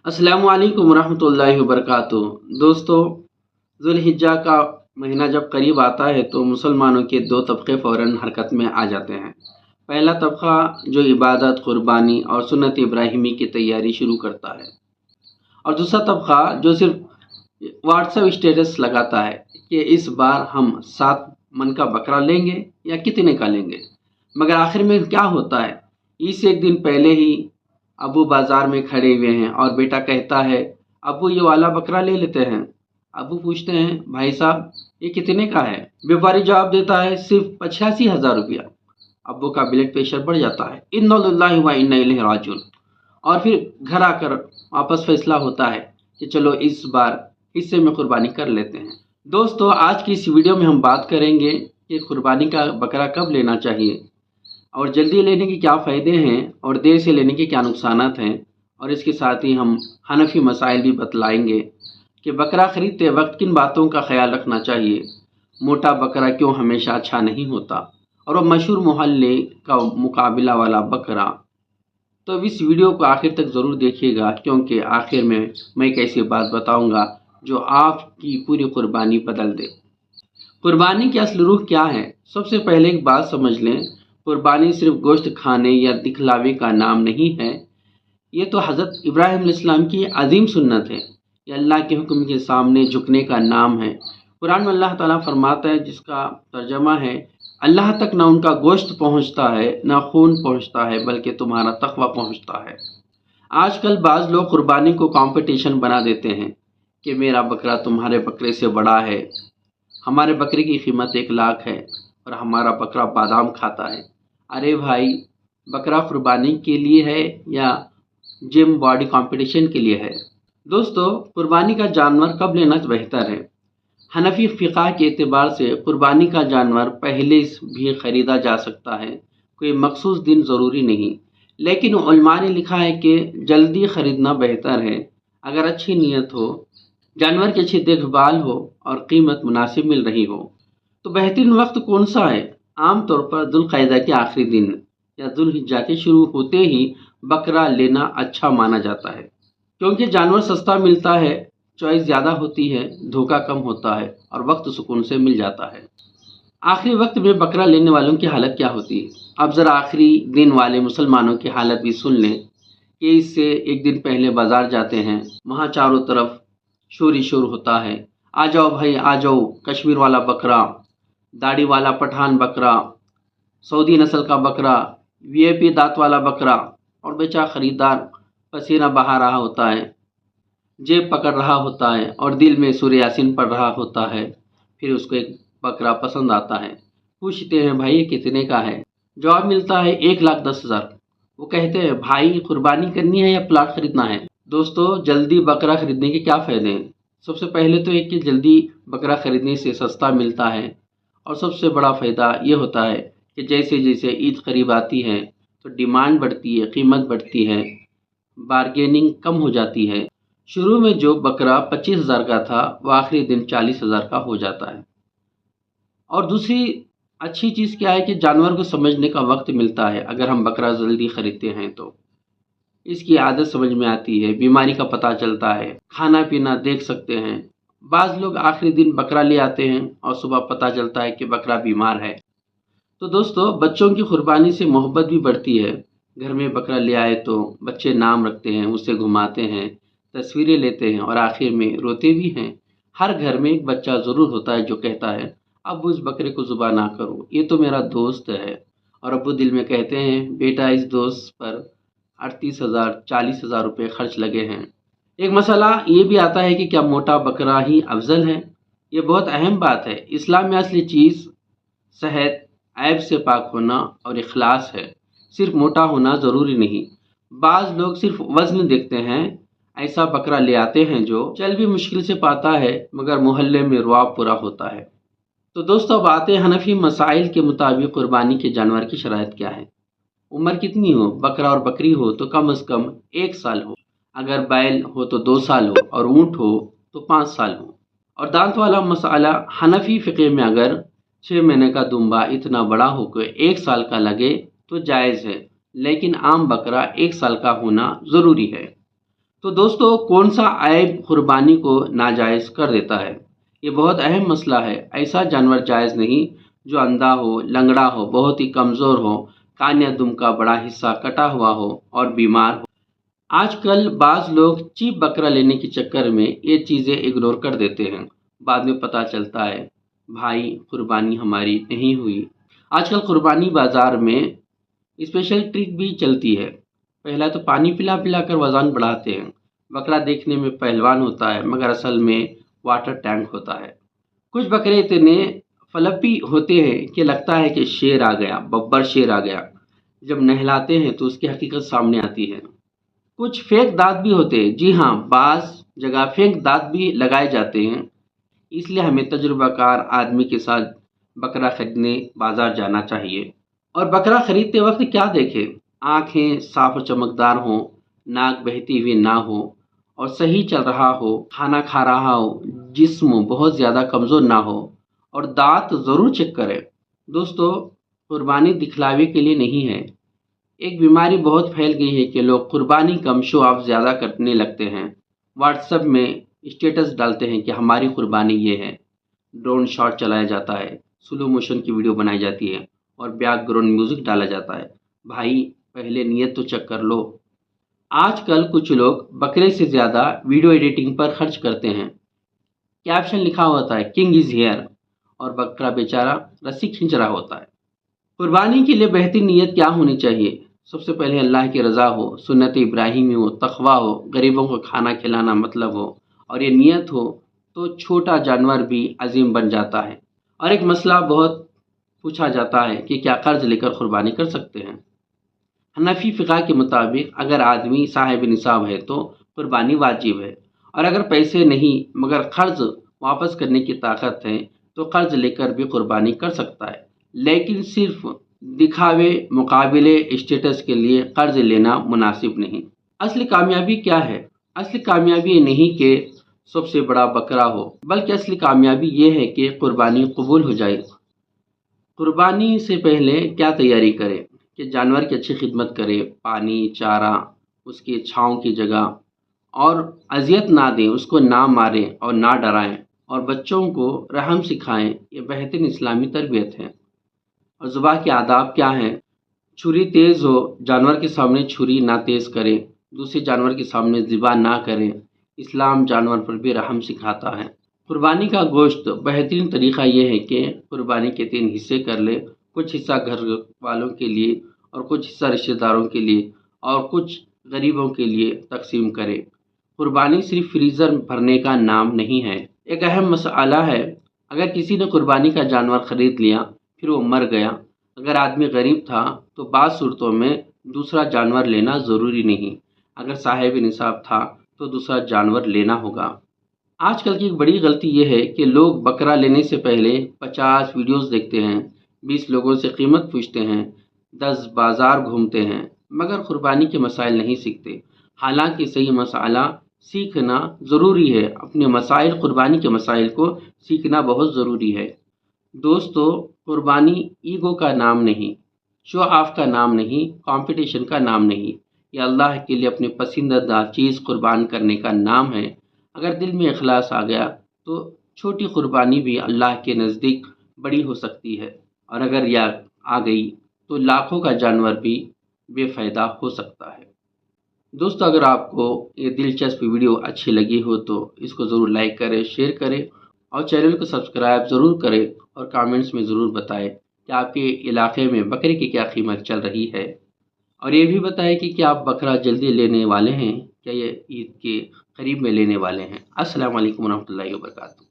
अस्सलामु अलैकुम रहमतुल्लाहि वबरकातुहू। दोस्तों, ज़ुल्हिज्जा का महीना जब करीब आता है तो मुसलमानों के दो तबक़े फ़ौरन हरकत में आ जाते हैं। पहला तबक़ा जो इबादत, क़ुरबानी और सुन्नत इब्राहिमी की तैयारी शुरू करता है, और दूसरा तबक़ा जो सिर्फ व्हाट्सएप स्टेटस लगाता है कि इस बार हम 7 मन का बकरा लेंगे या कितने का लेंगे। मगर आखिर में क्या होता है, ईद से एक दिन पहले ही अबू बाज़ार में खड़े हुए हैं और बेटा कहता है, अबू ये वाला बकरा ले लेते हैं। अबू पूछते हैं, भाई साहब ये कितने का है? व्यापारी जवाब देता है, सिर्फ 85,000 रुपया। अबू का ब्लड प्रेशर बढ़ जाता है। इन्ना लिल्लाहि व इन्ना इलैहि राजिऊन। और फिर घर आकर वापस फैसला होता है कि चलो इस बार हिस्से में कुर्बानी कर लेते हैं। दोस्तों, आज की इस वीडियो में हम बात करेंगे कि कुर्बानी का बकरा कब लेना चाहिए, और जल्दी लेने के क्या फ़ायदे हैं और देर से लेने के क्या नुकसानात हैं, और इसके साथ ही हम हनफी मसाइल भी बतलाएंगे कि बकरा ख़रीदते वक्त किन बातों का ख्याल रखना चाहिए, मोटा बकरा क्यों हमेशा अच्छा नहीं होता, और वो मशहूर मोहल्ले का मुकाबला वाला बकरा। तो इस वीडियो को आखिर तक ज़रूर देखिएगा, क्योंकि आखिर में मैं एक ऐसी बात बताऊँगा जो आपकी पूरी कुर्बानी बदल दे। कुर्बानी की असल रूह क्या है? सबसे पहले एक बात समझ लें, कुर्बानी सिर्फ गोश्त खाने या दिखलावे का नाम नहीं है। ये तो हज़रत इब्राहिम अलैहिस्सलाम की अजीम सुन्नत है। ये अल्लाह के हुक्म के सामने झुकने का नाम है। कुरान में अल्लाह ताला फरमाता है, जिसका तर्जमा है, अल्लाह तक ना उनका गोश्त पहुँचता है ना खून पहुँचता है, बल्कि तुम्हारा तक़वा पहुँचता है। आजकल बाज़ लोग कुर्बानी को कंपटीशन बना देते हैं कि मेरा बकरा तुम्हारे बकरे से बड़ा है, हमारे बकरे की कीमत 1 लाख है और हमारा बकरा बादाम खाता है। अरे भाई, बकरा कुर्बानी के लिए है या जिम बॉडी कंपटीशन के लिए है? दोस्तों, कुर्बानी का जानवर कब लेना बेहतर है? हनफी फ़िक़ा के एतबार से कुर्बानी का जानवर पहले भी ख़रीदा जा सकता है, कोई मखसूस दिन ज़रूरी नहीं। लेकिन उलमा ने लिखा है कि जल्दी ख़रीदना बेहतर है। अगर अच्छी नीयत हो, जानवर की अच्छी देखभाल हो और कीमत मुनासिब मिल रही हो तो बेहतरीन वक्त कौन सा है? आमतौर पर जुल्क़ाइदा के आखिरी दिन या जुल्हिज्जा के शुरू होते ही बकरा लेना अच्छा माना जाता है, क्योंकि जानवर सस्ता मिलता है, चॉइस ज़्यादा होती है, धोखा कम होता है और वक्त सुकून से मिल जाता है। आखिरी वक्त में बकरा लेने वालों की हालत क्या होती है? अब ज़रा आखिरी दिन वाले मुसलमानों की हालत भी सुन लें कि इससे एक दिन पहले बाज़ार जाते हैं, वहाँ चारों तरफ शोर ही शोर होता है। आ जाओ भाई आ जाओ, कश्मीर वाला बकरा, दाढ़ी वाला पठान बकरा, सऊदी नस्ल का बकरा, वीआईपी दांत वाला बकरा। और बेचारा ख़रीदार पसीना बहा रहा होता है, जेब पकड़ रहा होता है और दिल में सूरह यासीन पढ़ रहा होता है। फिर उसको एक बकरा पसंद आता है। पूछते हैं, भाई ये कितने का है? जवाब मिलता है 1,10,000। वो कहते हैं, भाई कुर्बानी करनी है या प्लाट खरीदना है? दोस्तों, जल्दी बकरा खरीदने के क्या फ़ायदे हैं? सबसे पहले तो एक कि जल्दी बकरा खरीदने से सस्ता मिलता है, और सबसे बड़ा फ़ायदा ये होता है कि जैसे जैसे ईद करीब आती है तो डिमांड बढ़ती है, कीमत बढ़ती है, बारगेनिंग कम हो जाती है। शुरू में जो बकरा 25,000 का था वो आखिरी दिन 40,000 का हो जाता है। और दूसरी अच्छी चीज़ क्या है कि जानवर को समझने का वक्त मिलता है। अगर हम बकरा जल्दी ख़रीदते हैं तो इसकी आदत समझ में आती है, बीमारी का पता चलता है, खाना पीना देख सकते हैं। बाज़ लोग आखिरी दिन बकरा ले आते हैं और सुबह पता चलता है कि बकरा बीमार है। तो दोस्तों, बच्चों की कुर्बानी से मोहब्बत भी बढ़ती है। घर में बकरा ले आए तो बच्चे नाम रखते हैं, उसे घुमाते हैं, तस्वीरें लेते हैं और आखिर में रोते भी हैं। हर घर में एक बच्चा ज़रूर होता है जो कहता है, अब उस बकरे को ज़ुबा ना करो, ये तो मेरा दोस्त है। और अब्बू दिल में कहते हैं, बेटा इस दोस्त पर 38,000 40,000 रुपये खर्च लगे हैं। एक मसला ये भी आता है कि क्या मोटा बकरा ही अफजल है? ये बहुत अहम बात है। इस्लाम में असली चीज़ सेहत, ऐब से पाक होना और इखलास है। सिर्फ मोटा होना ज़रूरी नहीं। बाज़ लोग सिर्फ वज़न देखते हैं, ऐसा बकरा ले आते हैं जो चल भी मुश्किल से पाता है मगर मोहल्ले में रुआब पूरा होता है। तो दोस्तों, अब आते हैं हनफी मसाइल के मुताबिक कुर्बानी के जानवर की शराइत क्या है। उम्र कितनी हो? बकरा और बकरी हो तो कम से कम 1 साल हो, अगर बैल हो तो 2 साल हो और ऊँट हो तो 5 साल हो। और दांत वाला मसाला हनफी फ़िक़े में अगर 6 महीने का दुम्बा इतना बड़ा होकर 1 साल का लगे तो जायज़ है, लेकिन आम बकरा 1 साल का होना ज़रूरी है। तो दोस्तों, कौन सा ऐब कुर्बानी को नाजायज़ कर देता है? ये बहुत अहम मसला है। ऐसा जानवर जायज़ नहीं जो अंधा हो, लंगड़ा हो, बहुत ही कमज़ोर हो, कान या दुम का बड़ा हिस्सा कटा हुआ हो और बीमार हो। आजकल बाज़ लोग चीप बकरा लेने के चक्कर में ये चीज़ें इग्नोर कर देते हैं। बाद में पता चलता है भाई कुर्बानी हमारी नहीं हुई। आजकल कुर्बानी बाज़ार में स्पेशल ट्रिक भी चलती है। पहला तो पानी पिला पिला कर वज़न बढ़ाते हैं। बकरा देखने में पहलवान होता है मगर असल में वाटर टैंक होता है। कुछ बकरे इतने फ्लफी होते हैं कि लगता है कि शेर आ गया, बब्बर शेर आ गया। जब नहलाते हैं तो उसकी हकीकत सामने आती है। कुछ फेक दांत भी होते हैं। जी हाँ, बाज़ जगह फेक दांत भी लगाए जाते हैं। इसलिए हमें तजुर्बाकार आदमी के साथ बकरा खरीदने बाज़ार जाना चाहिए। और बकरा खरीदते वक्त क्या देखें? आँखें साफ और चमकदार हों, नाक बहती हुई ना हो और सही चल रहा हो, खाना खा रहा हो, जिस्म बहुत ज़्यादा कमज़ोर ना हो और दांत ज़रूर चेक करें। दोस्तों, कुर्बानी दिखलावे के लिए नहीं है। एक बीमारी बहुत फैल गई है कि लोग कुर्बानी कम शो ऑफ ज़्यादा करने लगते हैं। व्हाट्सएप में स्टेटस डालते हैं कि हमारी कुर्बानी ये है। ड्रोन शॉट चलाया जाता है, स्लो मोशन की वीडियो बनाई जाती है और बैकग्राउंड म्यूजिक डाला जाता है। भाई, पहले नियत तो चेक कर लो। आजकल कुछ लोग बकरे से ज़्यादा वीडियो एडिटिंग पर खर्च करते हैं। कैप्शन लिखा होता है किंग इज़ हियर और बकरा बेचारा रस्सी खींच रहा होता है। कुर्बानी के लिए बेहतरीन नीयत क्या होनी चाहिए? सबसे पहले अल्लाह की रज़ा हो, सुन्नत इब्राहिमी हो, तक़वा हो, गरीबों को खाना खिलाना मतलब हो और ये नीयत हो तो छोटा जानवर भी अजीम बन जाता है। और एक मसला बहुत पूछा जाता है कि क्या कर्ज लेकर कुर्बानी कर सकते हैं? हनफी फ़िक़्ह के मुताबिक अगर आदमी साहिब निसाब है तो कुर्बानी वाजिब है, और अगर पैसे नहीं मगर कर्ज वापस करने की ताकत है तो कर्ज लेकर भी कुर्बानी कर सकता है, लेकिन सिर्फ दिखावे मुकाबले स्टेटस के लिए कर्ज लेना मुनासिब नहीं। असली कामयाबी क्या है? असली कामयाबी ये नहीं कि सबसे बड़ा बकरा हो, बल्कि असली कामयाबी ये है कि कुर्बानी कबूल हो जाए। कुर्बानी से पहले क्या तैयारी करें? कि जानवर की अच्छी खिदमत करें, पानी, चारा, उसकी छाँव की जगह, और अज़ियत ना दें, उसको ना मारें और ना डराएं, और बच्चों को रहम सिखाएं। ये बेहतरीन इस्लामी तरबियत है। और ज़ुबाह के आदाब क्या हैं? छुरी तेज़ हो, जानवर के सामने छुरी ना तेज़ करें, दूसरे जानवर के सामने ज़िबा ना करें। इस्लाम जानवर पर भी रहम सिखाता है। कुर्बानी का गोश्त बेहतरीन तरीक़ा ये है कि कुर्बानी के 3 हिस्से कर ले। कुछ हिस्सा घर वालों के लिए और कुछ हिस्सा रिश्तेदारों के लिए और कुछ गरीबों के लिए तकसीम करें। कुर्बानी सिर्फ फ्रीज़र भरने का नाम नहीं है। एक अहम मसला है, अगर किसी ने कुर्बानी का जानवर ख़रीद लिया फिर वो मर गया, अगर आदमी गरीब था तो बाज़ सूरतों में दूसरा जानवर लेना ज़रूरी नहीं। अगर साहिब निसाब था तो दूसरा जानवर लेना होगा। आजकल की एक बड़ी गलती ये है कि लोग बकरा लेने से पहले 50 वीडियोस देखते हैं, 20 लोगों से कीमत पूछते हैं, 10 बाज़ार घूमते हैं, मगर कुर्बानी के मसाइल नहीं सीखते। हालांकि सही मसाला सीखना ज़रूरी है। अपने मसाइल, कुर्बानी के मसाइल को सीखना बहुत ज़रूरी है। दोस्तों, कुर्बानी ईगो का नाम नहीं, शो ऑफ का नाम नहीं, कंपटीशन का नाम नहीं। ये अल्लाह के लिए अपनी पसंदीदा चीज़ कुर्बान करने का नाम है। अगर दिल में इखलास आ गया तो छोटी कुर्बानी भी अल्लाह के नज़दीक बड़ी हो सकती है, और अगर यह आ गई तो लाखों का जानवर भी बेफ़ायदा हो सकता है। दोस्तों, अगर आपको ये दिलचस्प वीडियो अच्छी लगी हो तो इसको ज़रूर लाइक करें, शेयर करें और चैनल को सब्सक्राइब ज़रूर करें, और कमेंट्स में ज़रूर बताएं कि आपके इलाके में बकरे की क्या कीमत चल रही है। और ये भी बताएं कि क्या आप बकरा जल्दी लेने वाले हैं, क्या ये ईद के करीब में लेने वाले हैं। अस्सलाम वालेकुम रहमतुल्लाहि व बरकातहू।